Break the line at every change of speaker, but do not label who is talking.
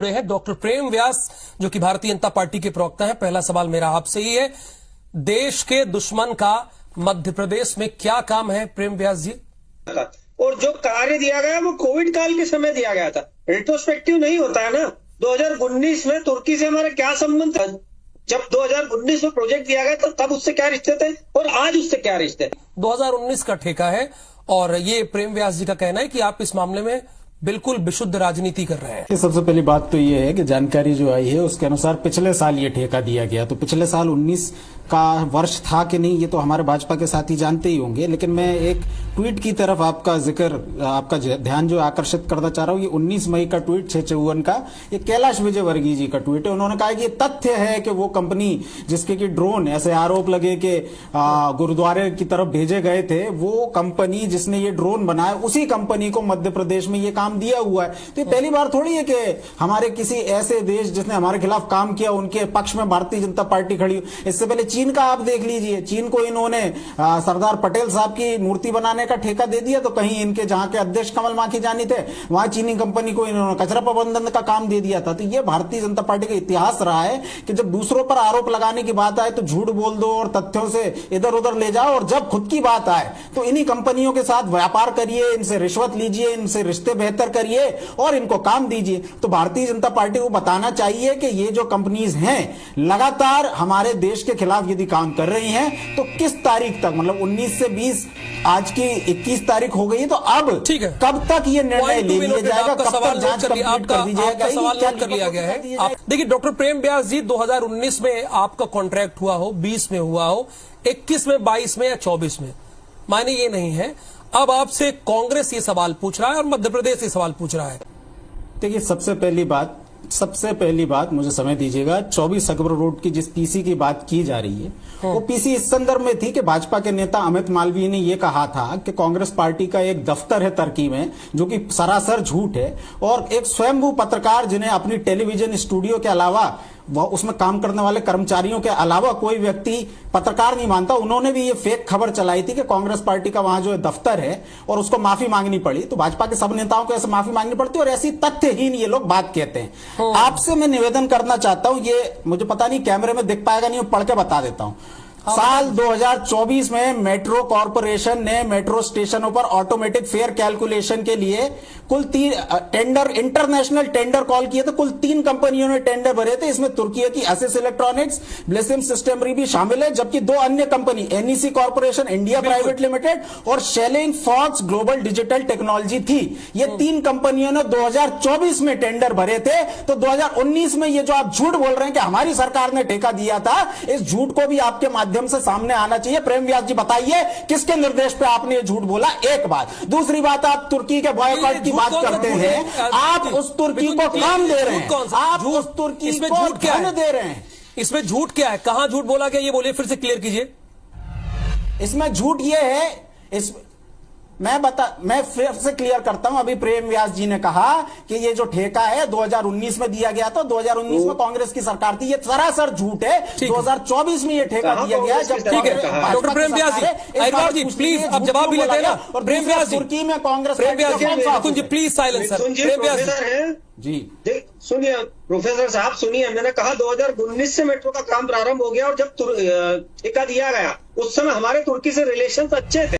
जुड़े हैं डॉक्टर प्रेम व्यास, जो कि भारतीय जनता पार्टी के प्रवक्ता हैं। पहला सवाल मेरा आपसे ही है, देश के दुश्मन का मध्य प्रदेश में क्या काम है प्रेम व्यास जी?
और जो कार्य दिया गया वो कोविड काल के समय दिया गया था, रेट्रोस्पेक्टिव नहीं होता है ना। 2019 में तुर्की से हमारा क्या संबंध था? जब 2019 में प्रोजेक्ट दिया गया तो तब उससे क्या रिश्ते थे और आज उससे क्या रिश्ते थे?
2019 का ठेका है और ये प्रेम व्यास जी का कहना है कि आप इस मामले में बिल्कुल विशुद्ध राजनीति कर रहे हैं।
सबसे पहली बात तो ये है कि जानकारी जो आई है उसके अनुसार पिछले साल ये ठेका दिया गया, तो पिछले साल 19 का वर्ष था कि नहीं ये तो हमारे भाजपा के साथी जानते ही होंगे। लेकिन मैं एक ट्वीट की तरफ आपका ध्यान जो आकर्षित करना चाह रहा हूँ, ये 19 मई का ट्वीट 654 का, ये कैलाश विजयवर्गीय जी का ट्वीट है। उन्होंने कहा कि ये तथ्य है कि वो कंपनी जिसके की ड्रोन ऐसे आरोप लगे कि गुरुद्वारे की तरफ भेजे गए थे, वो कंपनी जिसने ये ड्रोन बनाया उसी कंपनी को मध्य प्रदेश में ये काम दिया हुआ है। तो ये पहली बार थोड़ी है कि हमारे किसी ऐसे देश जिसने हमारे खिलाफ काम किया उनके पक्ष में भारतीय जनता पार्टी खड़ी। इससे पहले चीन का आप देख लीजिए, चीन को इन्होंने सरदार पटेल साहब की मूर्ति बनाने का ठेका दे दिया, तो कहीं इनके जहां के अध्यक्ष कमल माखीजानी थे वहां चीनी कंपनी को इन्होंने कचरा प्रबंधन का काम दे दिया था। तो ये भारतीय जनता पार्टी का इतिहास रहा है कि जब दूसरों पर आरोप लगाने की बात आए तो झूठ बोल दो और तथ्यों से इधर उधर ले जाओ, और जब खुद की बात आए तो इन्हीं कंपनियों के साथ व्यापार करिए, इनसे रिश्वत लीजिए, इनसे रिश्ते बेहतर करिए और इनको काम दीजिए। तो भारतीय जनता पार्टी को बताना चाहिए कि ये जो कंपनीज हैं लगातार हमारे देश के खिलाफ यदि काम कर रही हैं तो किस तारीख तक, मतलब 19 से 20, आज की 21 तारीख हो गई, तो अब
ठीक है,
कब तक ये निर्णय ले लिया जाएगा, कब तक जांच कंप्लीट कर दी जाएगा,
सवाल नोट कर लिया गया है। देखिए डॉक्टर प्रेम व्यास जी, 2019 में आपका कॉन्ट्रैक्ट हुआ हो, 20 में हुआ हो, 21 में, 22 में या 24 में, माने ये नहीं है। अब आपसे कांग्रेस ये सवाल पूछ रहा है और मध्य प्रदेश ये सवाल पूछ रहा है।
देखिए सबसे पहली बात मुझे समय दीजिएगा, 24 अकबर रोड की जिस पीसी की बात की जा रही है वो पीसी इस संदर्भ में थी कि भाजपा के नेता अमित मालवीय ने यह कहा था कि कांग्रेस पार्टी का एक दफ्तर है टर्की में, जो कि सरासर झूठ है, और एक स्वयंभू पत्रकार जिन्हें अपनी टेलीविजन स्टूडियो के अलावा वह उसमें काम करने वाले कर्मचारियों के अलावा कोई व्यक्ति पत्रकार नहीं मानता, उन्होंने भी ये फेक खबर चलाई थी कि कांग्रेस पार्टी का वहां जो दफ्तर है और उसको माफी मांगनी पड़ी। तो भाजपा के सब नेताओं को ऐसे माफी मांगनी पड़ती है और ऐसी तथ्यहीन ये लोग बात कहते हैं। आपसे मैं निवेदन करना चाहता हूं, ये मुझे पता नहीं कैमरे में दिख पाएगा नहीं, पढ़ के बता देता हूं। साल 2024 में मेट्रो कॉर्पोरेशन ने मेट्रो स्टेशनों पर ऑटोमेटिक फेयर कैलकुलेशन के लिए कुल 3 टेंडर, इंटरनेशनल टेंडर कॉल किए थे। कुल 3 कंपनियों ने टेंडर भरे थे, इसमें तुर्की की असिस इलेक्ट्रॉनिक्स, ब्लेसिम सिस्टमरी भी शामिल है, जबकि 2 अन्य company NEC corporation India private limited और शेलिंग फॉक्स ग्लोबल डिजिटल टेक्नोलॉजी थी। ये 3 कंपनियों ने 2024 में टेंडर भरे थे। तो 2019 में ये जो आप झूठ बोल रहे हैं कि हमारी सरकार ने ठेका दिया था, इस झूठ को भी आपके माध्यम से सामने आना चाहिए। प्रेम व्यास जी बताइए किसके निर्देश पे आपने ये झूठ बोला? एक बात। दूसरी बात, आप तुर्की के बॉयकॉट की बात करते हैं, आप उस तुर्की को काम दे रहे हैं, आप उस तुर्की को धन दे रहे हैं।
इसमें झूठ क्या है? कहां झूठ बोला गया ये बोलिए, फिर से क्लियर कीजिए।
इसमें झूठ ये है, मैं फिर से क्लियर करता हूं। अभी प्रेम व्यास जी ने कहा कि ये जो ठेका है 2019 में दिया गया था, 2019 में कांग्रेस की सरकार थी, ये सरासर झूठ है। 2024 में ये ठेका दिया गया जब,
ठीक है डॉक्टर प्रेम व्यास जी, एक बार जी प्लीज अब जवाब भी लेते हैं। और प्रेम व्यास जी,
तुर्की में कांग्रेस,
प्रेम व्यास जी प्लीज साइलेंस सर। प्रेम व्यास
जी सुनिए, प्रोफेसर साहब सुनिए, मैंने कहा 2019 से मेट्रो का काम प्रारंभ हो गया और जब ठेका दिया गया उस समय हमारे तुर्की से रिलेशंस अच्छे थे।